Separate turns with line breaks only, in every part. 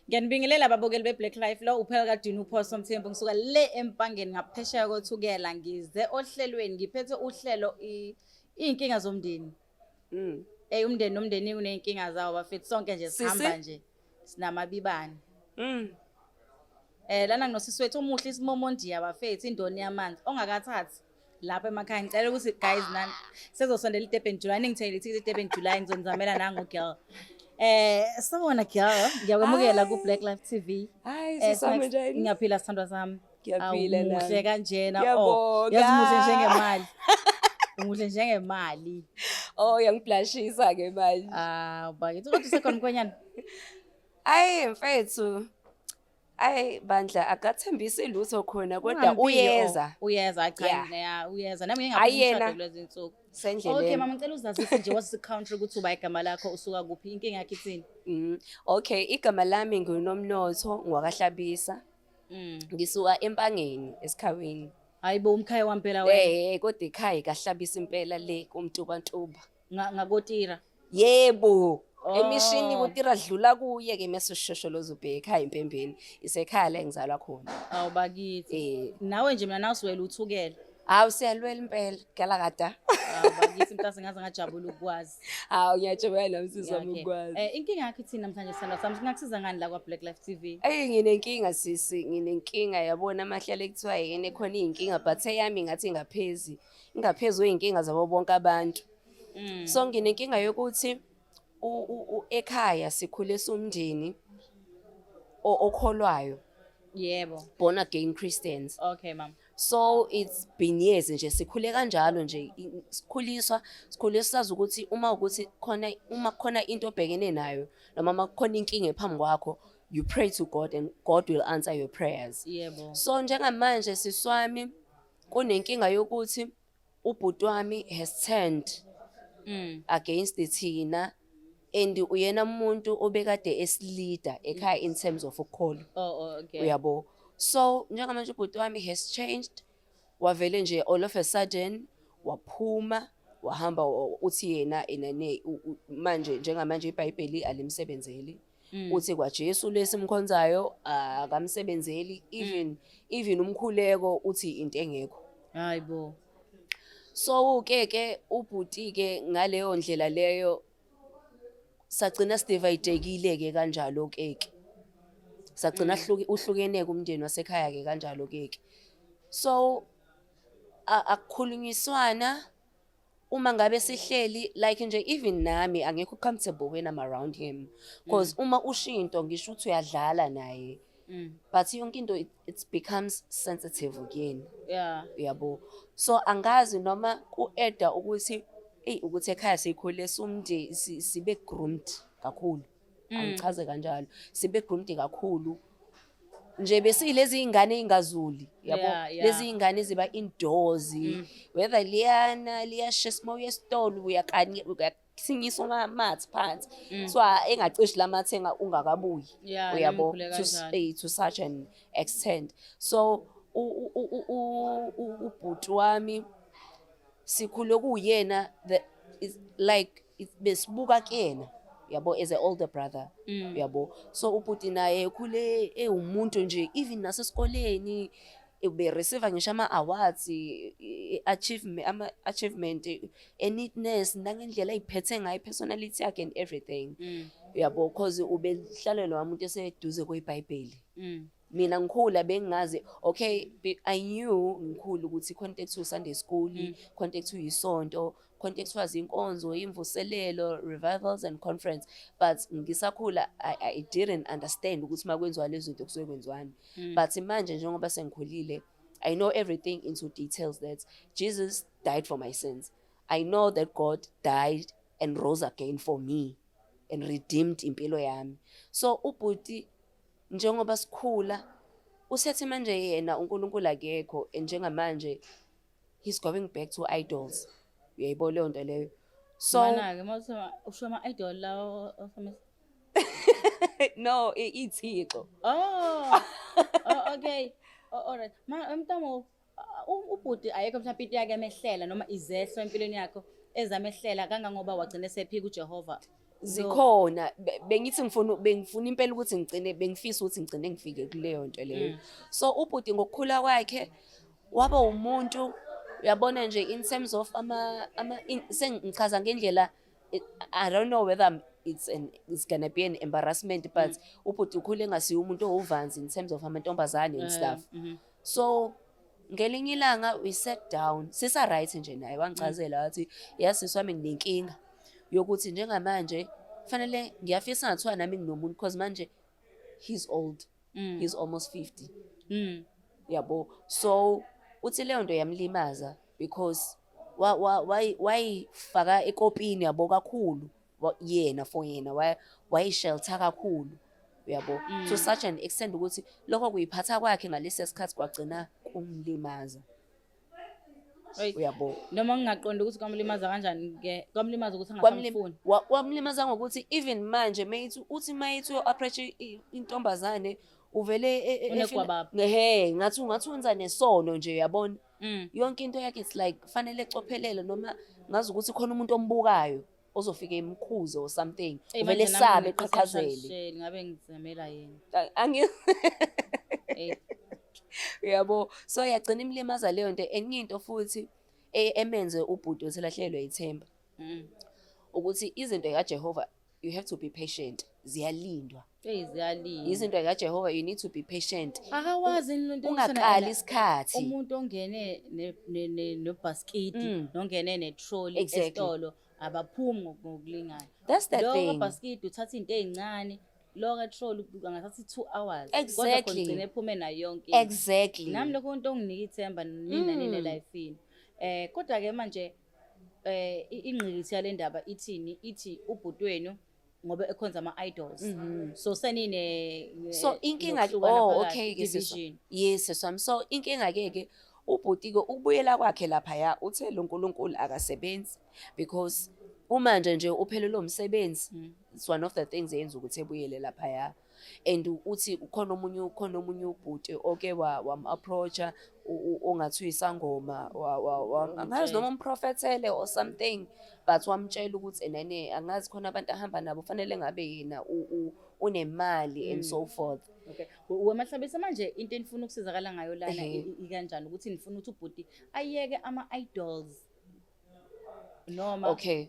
Ngiyanibingelela ababukeli beBlack Life lo uphela kadini uPhoso Mthembu ngisuka le empangeni ngaphesheya kothukela ngize ohlelweni ngiphethe uhlelo inkinga zomndeni. Umndeni nomndeni uneyinkinga zawo bafethu sonke nje sihamba nje sinamabibani. Lana nginosisi wethu omuhle isimomondiya bafethu indoni yamanzi ongakathathi lapha emakhaya ngicela ukuthi guys nani sezosondela iDurban July ningithengile ithikithi iDurban July ngizonizamela nangu girl. Sawona girl ngiyakwamukela ku Black Life TV.
Hayi sisame njani?
Ngiyaphila sithandwa sami.
Ngiyaphila la.
Muhle kanjena.
Ngiyabonga.
Yazi muhle njengemali. Umuhle njengemali.
Uyangiblushisa ke manje.
Bakithi kodwa usekhona mkhwenyana.
Ayi mfethu. Ayi bandla akathembisi lutho khona kodwa uyeza.
Uyeza cha uyeza nami ngingaphi kulezi insuku.
Sendleleni.
Okay mama ngicela uzazise nje what's the country ukuthi uba igama lakho usuka kuphi inkinga yakhe ithini?
Okay igama lami nguNomnotho ngwakaHlabisa. Ngisuka empangeni esikhaweni.
Hayibo umkhaya wampela wena.
Kodwa ekhaya kaHlabisa impela le kuMtubantuba.
Ngakotira.
Yebo. Emishini kutira dlula kuye ke mase ushosholoza ubheka ekhaya impembeni isekhaya la engizalwa khona.
Bakithi. Nawe nje mina nawe siwela uthukela.
Hawu siyalwela impela gala kada.
Bakithi mntase ngaze ngajabula ukwazi.
Hawu ngiyajabula nomsisi wami ukwazi.
Inkinga yakhe ithini namhlanje sandwa sami singakusiza ngani la kwa Black Life TV?
Nginenkinga sisi nginenkinga yabona amahlale ekuthiwa yini khona izinkinga but eyami ngathi ingaphezulu izinkinga zabo bonke abantu. So nginenkinga yokuthi ekhaya sikhule somndeni okholwayo.
Yebo.
Born again Christians.
Okay mama.
So it's been years nje sikhule kanjalo nje sikhule sazi ukuthi uma khona into obhekene nayo noma khona inkinga ephambi kwakho you pray to God and God will answer your prayers.
Yebo.
So njengamanje siswami kunenkinga yokuthi ubhuti wami has turned against thina and uyena umuntu obekade esleader ekhaya in terms of ukholo.
Okay.
Uyabo. So njengamanje ubhuti wami has changed wavele nje all of a sudden waphuma wahamba uthi yena enene manje njengamanje iBhayibheli alimsebenzeli uthi kwaJesu lesimkhonzayo akamsebenzeli even umkhuleko uthi into engekho.
Hayibo.
So ke ubhuti ke ngaleyo ndlela leyo sagcina sidividekile ke kanjalo ke. Sagcina uhlukene kumndeni wasekhaya ke kanjalo ke. So akukhulunyiswana uma ngabe sihleli like nje even nami angekho comfortable when I'm around him because uma ushinto ngisho ukuthi uyadlala naye but yonke into it becomes sensitive again. Yabo. So angazi noma kueda ukuthi ukuthi ekhaya sikhule somndeni sibe groomed kakhulu. Angichaze kanjalo sibe groomed kakhulu nje besilezi izingane ezingazuli yabo lezi izingane ziba indoors whether liyashesma uyesitolo uyakasinyisa ngamathi phansi so engacishi lamathenga ungakabuyi uyabo to such an extent. So ubhuti wami sikhule kuyena like besibuka kuyena yabo as an older brother yabo. So ubhuti naye khule umuntu nje even nasesikoleni ube receive ngisho ama awards achievement neatness nangendlela ayiphethe ngayo personality yakhe and everything yabo because ubehlalelwa umuntu eseduze kweBhayibheli. Mina ngikhula bengazi okay I knew ngikhulu ukuthi contact to Sunday school contact to isonto contact was inkonzo imvuselelo revivals and conference but ngisakhula I didn't understand ukuthi makwenziwa lezo zinto kusuke kwenzwani but manje njengoba sengikhulile I know everything into details that Jesus died for my sins. I know that God died and rose again for me and redeemed impilo yami. So ubhuti njengoba sikhula usethi manje yena uNkulunkulu akekho njengamanje he's going back to idols. Uyayibona leyo nto leyo. So
mana ke mawusema usho ama idol lawo
no ithixo.
Okay. Alright. Mntamo ubhuti ayekho mhlawumbe into yake emehlela noma izehlo empilweni yakho ezamehlela kangangoba wagcina sephika uJehova
zikhona bengithi bengifuna impela ukuthi bengifisa ukuthi ngigcine ngifike kuleyo nto leyo. So ubhuti ngokukhula kwakhe waba umuntu uyabona nje in terms of sengichaza ngendlela I don't know whether it's gonna be an embarrassment but ubhuti ukhule engasiyo umuntu owuvanzi in terms of amantombazane and stuff. So ngelinye ilanga we sat down sisa right nje naye wangichazela wathi yasisi wami nginenkinga yokuthi njengamanje kufanele ngiyafisa ngathiwa nami nginomuntu because manje he's old. He's almost 50. Yabo. So uthi leyo nto yamlimaza because wayifaka ekopini yabo kakhulu yena for yena wayishelter kakhulu yabo to such an extent ukuthi lokho kuyiphatha kwakhe ngalesi sikhathi kwagcina kumlimaza. Uyabo.
Noma ngingaqonda ukuthi kwamlimaza kanjani ke kwamlimaza ukuthi angasamfuni.
Wamlimaza ngokuthi even manje mayithi approach intombazane uvele ngathi wenza nesono nje yabona. Yonke into yakhe it's like kufanele ecophelele noma ngazi ukuthi khona umuntu ombukayo ozofika emkhuze or something uvele sabe eqhaqhazele.
Ngabe ngizamela yena.
Yabo. So yagcina imlimaza leyo nto enye into futhi emenze ubhuti othelahlekelwe ithemba. Ukuthi izinto kaJehova you have to be patient. Ziyalindwa.
Ziyalindwa.
Izinto kaJehova you need to be patient.
Akawazi into
ungaqali isikhathi.
Umuntu ongene nebasket nongene netrolley esitolo abaphumi ngokulingana.
That's the thing.
Lo basket uthatha into ezincane. Lo trolley angathathi 2 hours.
Exactly.
Kodwa khona ephume nayo yonke.
Exactly.
Nami lokho into onginika ithemba nini lifeini. Kodwa ke manje ingqikithi yale ndaba ithini ithi ubhuti wenu ngoba ekhonza ama-idols. So senine
so inkinga okay ke yes so inkinga ke ubhuti ke ubuyela kwakhe lapha uthe lo uNkulunkulu akasebenzi because umanje nje uphelelo umsebenzi. It's one of the things eyenza ukuthi ebuyele lapha and uthi ukhona omunye ubhuti oke wam-approacha ongathi isangoma angazi noma umprofethele or something but wamtshela ukuthi enene angazi khona abantu ahamba nabo fanele ngabe yena unemali and so forth.
Okay. Wemahlabisa manje into enifuna ukusizakala ngayo lana ikanjani ukuthi nifuna ukuthi ubhuti ayeke ama-idols noma
okay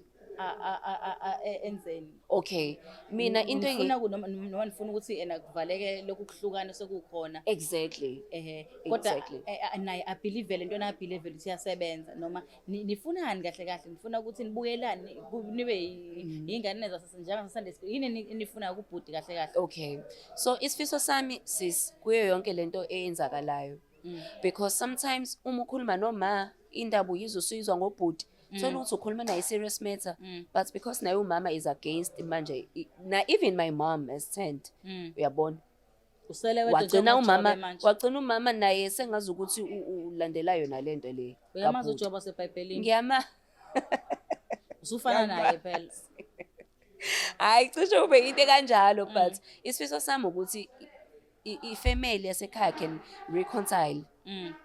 enzeni.
Okay. Mina into
noma nifuna ukuthi ena kuvaleke lokhu kuhlukana sekukhona.
Exactly.
Kodwa naye I believe lento na believe ukuthi iyasebenza noma nifunani kahle nifuna ukuthi nibuyelane nibe ingane njengase Sunday school yini nifuna ukubhudi kahle.
Okay. So isifiso sami sis kuyo yonke lento eyenzakalayo because sometimes uma ukhuluma noma indaba uyizwa ngobhudi so ukuthi ukhuluma naye serious matter but because naye umama is against manje even my mom has turned uyabona
usele
wagcina umama naye sengazi ukuthi ulandela yona lento le
uyamazi uJoba seBhayibhelini
ngiyama
usufana naye phela
hayi cishe ube into kanjalo but isifiso sami ukuthi ifamily yasekhaya can reconcile.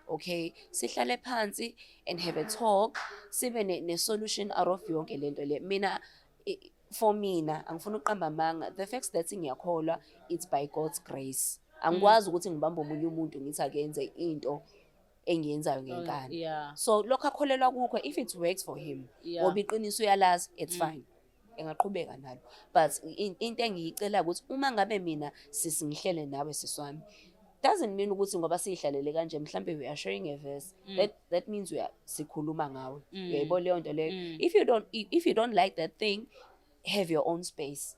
Okay, sihlale phansi and have a talk sibe ne solution out of yonke lento le. Mina for mina angifuna uqamba amanga the fact that ngiyakholwa it's by God's grace. Angikwazi ukuthi ngibambe omunye umuntu ngithi akenze into engiyenzayo ngenkani. So lokho akholelwa kukho if it works for him ngoba iqiniso uyalazi it's fine. Engaqhubeka nalo but into engiyicela ukuthi uma ngabe mina sisingihlele nawe siswami doesn't mean ukuthi ngoba sihlalele kanje mhlambe we are sharing a verse that means we are sikhuluma ngawe uyayibona leyo nto leyo. If you don't like that thing have your own space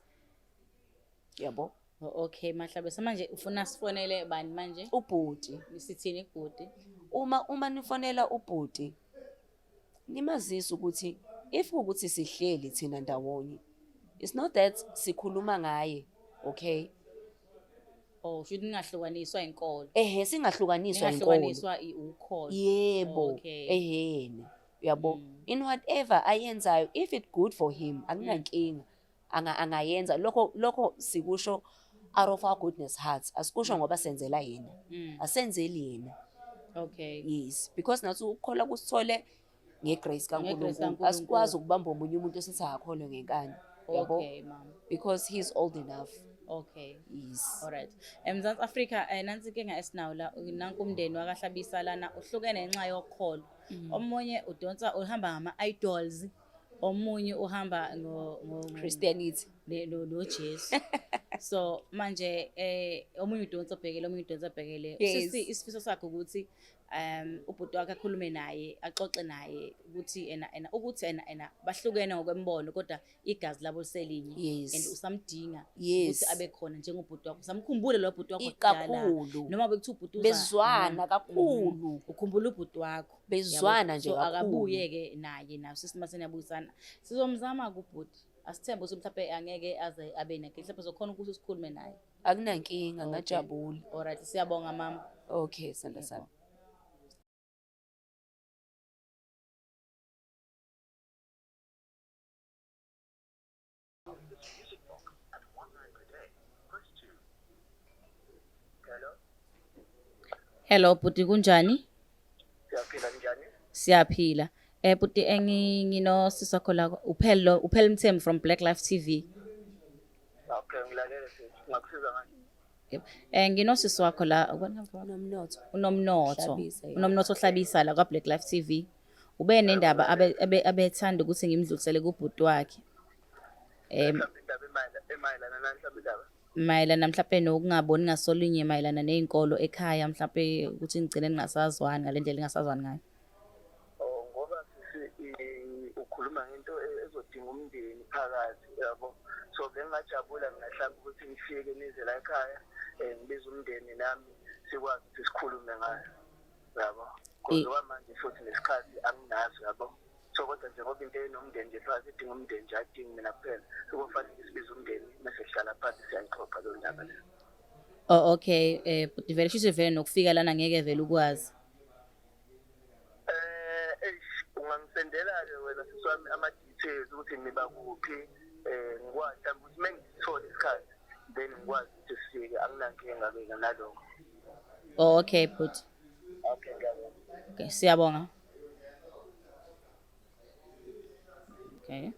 yabo.
Okay Mahlabe manje ufuna sifonele bani manje
ubhuti
sithini ibhuti
uma nifonela ubhuti nimazisa ukuthi if ukuthi sihleli thina ndawonye it's not that sikhuluma ngaye okay
should ngahlukaniswa inkolo
singahlukaniswa
ukholo
yebo ehene uyabo in whatever ayenzayo if it good for him akunankinga angayenza lokho sikusho out of our goodness hearts asikusho ngoba senzela yena asenzeli yena. Okay yes because nathi ukukhola kusithole ngegrace kaNkulunkulu asikwazi ukubamba omunye umuntu esithi akholwe ngenkani yabo,
Okay, mama.
because he's old enough.
Okay.
Yes.
Alright. eMzansi Afrika nansi inkinga esinawo la nanku umndeni wakaHlabisa lana uhlukene ngenxa yokholo. Omunye udonsa uhamba ngama-idols, omunye uhamba
Christianity.
noJesu. So manje omunye udonsa obhekele, omunye udonsa obhekele.
Yes.
Sisi isifiso sakhe ukuthi ubhuti wakhe akhulume naye, axoxe naye ukuthi ena bahlukene ngokwembono kodwa igazi labo liselinye.
Yes.
And usamdinga
Yes.
ukuthi abe khona njengobhuti wakho. Samkhumbule lo bhuti wakho
Kakhulu.
noma bekuthiwa ubhuti
Bezwana kakhulu.
ukhumbula ubhuti wakho.
Bezwana nje
So
kakhulu.
akabuye ke naye naso sisimase niyabuyisana. Sizomzama kubhuti. Asithembe ukuthi mhlawumbe angeke aze abe nakhe. Mhlawumbe sokhona ukuthi sikhulume naye.
Akunankinga, ngajabula.
Alright, siyabonga mama.
Okay, sanda sami.
Hello bhuti, kunjani?
Siyaphila njani?
Siyaphila. Bhuti ngino sisakho la uphele Mthembu from Black Life TV.
Okay, ngilalele sithi ngakusiza ngani?
Nginosisi wakho la
Nomnotho.
unomnotho.
Hlabisa, yeah.
Unomnotho Hlabisa la kwa Black Life TV. Ube nendaba abethanda ukuthi ngimdlulisele kubhuti wakhe.
Mhlawumbe indaba emayelana nani mhlawumbe indaba?
Mayelana mhlawumbe nokungaboni ngasolinye mayelana nezinkolo ekhaya mhlawumbe ukuthi ngigcine ningasazwani ngalendlela ningasazwani ngayo.
Oh, ngoba ukhuluma ngento ezodinga umndeni phakathi yabo. So bengajabula ngahlanga ukuthi ngifike nize la ekhaya ngibize umndeni nami sikwazi ukuthi sikhulume ngayo. Yabo. Ngoba manje futhi nesikhathi anginazo yabo. So kodwa njengoba into enomndeni nje phakathi idinga umndeni nje adingi mina kuphela. Kufanele sibize umndeni mase sihlala phansi siyayixoxa lo ndaba le.
Oh okay, but vele shisho vele nokufika lana ngeke vele ukwazi.
Ungangisendela ke wena siswami ama details ukuthi niba kuphi ngikwazi mhlawumbe ukuthi mengithola isikhathi then ngikwazi ukuthi sifike anginankinga ke nalokho.
Oh okay but
Okay ngiyabonga.
okay siyabonga. Okay.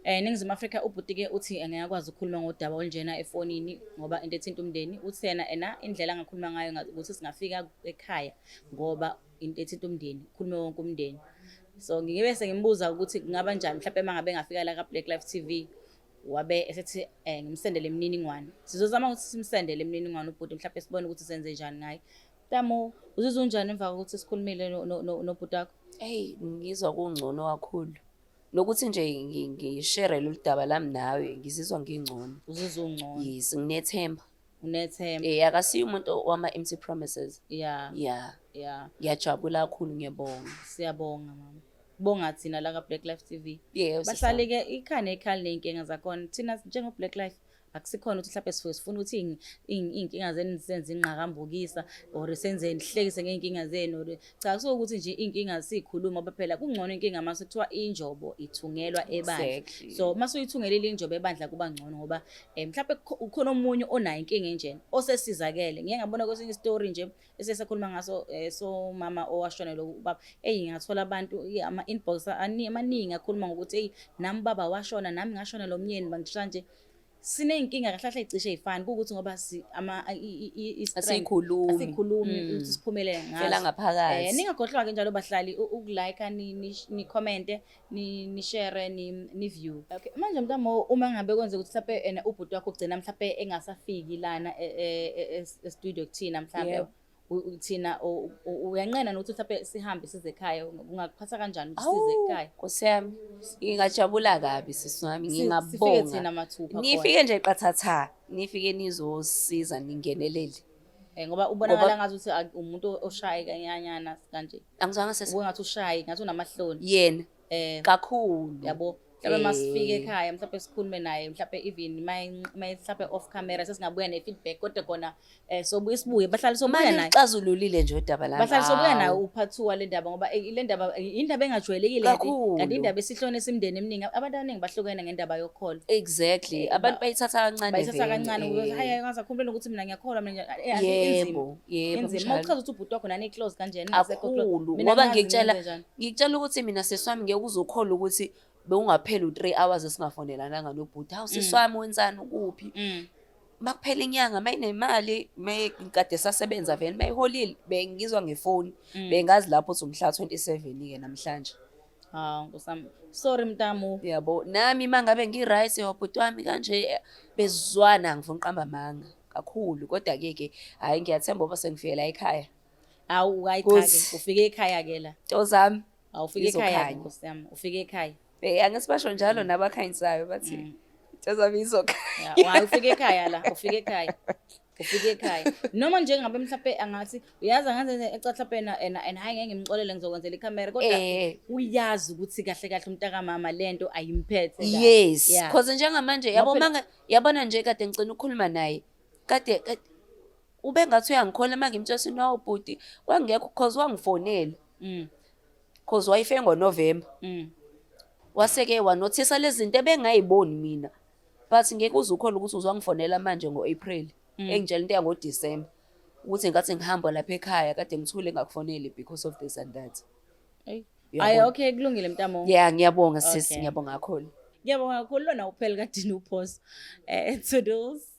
Ningizimu Afrika ubhuti ke uthi angeke akwazi ukukhuluma ngodaba olunjena efonini ngoba into ethinta umndeni uthi yena indlela angakhuluma ngayo ukuthi singafika ekhaya ngoba into ethinta umndeni ukhulume wonke umndeni. So ngibe sengimbuza ukuthi kungaba njani mhlawumbe mangabe ngafika la ka Black Life TV wabe esethi ngimsendele imininingwane. Sizozama ukuthi simsendele imininingwane ubhuti mhlawumbe sibone ukuthi senze njani ngayo. Tamo uzizwa unjani emva kokuthi sikhulumile nobhuti wakho?
Hey, ngizwa kungcono kakhulu. Nokuthi nje ngishare lolu daba lami nawe ngizizwa ngingcono.
Uzizwa ungcono.
Yes, nginethemba.
Unethemba.
Akasiyo umuntu wama empty promises.
Yeah.
Yeah. Ngiyajabula kakhulu ngiyabonga.
Siyabonga mama. Bonga thina la ka Black Life TV.
Yeah,
bahlale ke ikhane ekhali nenkinga zakhona. Thina njengo Black Life akusikhona ukuthi mhlawumbe sifuna ukuthi inkinga zenu senze ingqakambukisa or senze nihlekise ngeinkinga zenu. Cha kusho ukuthi nje inkinga sikhuluma baphela kungcono inkinga mase kuthiwa injobo ithungelwa ebandla. So mase uyithungelile injobo ebandla kuba ngcono ngoba mhlawumbe ukhona umunye onayo inkinga enjena osesizakele. Ngeke ngabona kwesinye story nje esesakhuluma ngaso so mama owashona lo baba ngathola abantu ama inbox amaningi akhuluma ngokuthi nami baba washona nami ngashona lo myeni bangisha nje sinenkinga kahle ezicishe ezifani ukuthi ngoba
asikhulumi
ukuthi siphumelele ngazo
phela ngaphakathi
ningakhohlwa ke njalo bahlali ukulike ni comment ni share ni view. Okay manje mntamo uma ngabe kwenze ukuthi mhlawumbe ubhuti wakho ugcina mhlawumbe engasafiki lana e-studio kuthina mhlawumbe uthina uyanqena nokuthi mhlawumbe sihambe size ekhaya ungakuphatha kanjani ukusize ekhaya?
Nkosi yami ngingajabula kabi siswami ngingabonga.
Sifike thina mathupha
nifike nje qathatha nifike nizosiza ningenelele
ngoba ubonakala ngathi uthi umuntu oshaye kanyanyana kanje.
Angizwanga
ngathi ushaye ngathi unamahloni
yena kakhulu
yabo. Mhlawumbe masifike ekhaya mhlawumbe sikhulume naye mhlawumbe even mhlawumbe off camera sesingabuya ne-feedback kodwa khona sobuye sibuye bahlale sobuya naye.
Xazululile nje udaba lami.
Bahlale sobuya naye uphathi wa le ndaba ngoba le ndaba indaba engajwayelekile kanti indaba esihlone esimndeni eminingi abantu abaningi bahlukene ngendaba yokholo.
Exactly abantu bayithatha
kancane ukuthi hayi ngazakhumbula ukuthi mina ngiyakholwa mina
yebo
mawuchaza ukuthi ubhuti wakho nani close kanjena
kakhulu ngoba ngikutshela ukuthi mina seswami ngeke uzokholwa ukuthi bekungapheli u3 hours esingafonelananga nobhuti. Hawu sisi wami wenzani ukuphi? Makuphela inyanga mayinemali kade sasebenza vele mayiholile bengizwa ngefoni bengazi lapho uthi umhla 27 ke namhlanje.
Hawu Nkosami. Sorry mntamu.
Yabo nami mangabe ngiright wabhuti wami kanje bezizwana ngifuna uqamba amanga kakhulu kodwa ke hayi ngiyathemba ngoba sengifike la ekhaya.
Awu uyayicha ke ufike ekhaya ke la.
Tozami
Awufike ekhaya Nkosami. Ufike ekhaya.
Angisibasho njalo nabakhanyisayo bathi tozami izokhaya.
Hayi ufike ekhaya la, ufike ekhaya. Ufike ekhaya. Noma nje ngabe mhlawumbe angathi uyazi angaze ecatha phela and hayi ngeke ngimxolele ngizokwenzela ikhamera kodwa uyazi ukuthi kahle kahle umntaka mama lento ayimphethe kahle.
Yes, because njengamanje yabona nje kade ngicela ukukhuluma naye. Kade ube ngathi uyangikhola mangimtshela no bhuti kwangekho because wangifonela. Because wayife ngoNovember. Waseke wanothisa lezi zinto ebengayiboni mina. But ngeke uzukhola ukuthi uzwangifonela manje ngoApril. Engitshela into yangoDecember ukuthi ngathi ngihamba lapha ekhaya kade ngithule ngakufoneli because of this and that.
Ayi okay kulungile mntamo.
Yeah ngiyabonga sis ngiyabonga kakhulu.
Ngiyabonga kakhulu lona uphela kaDini uPhoso. Toodles.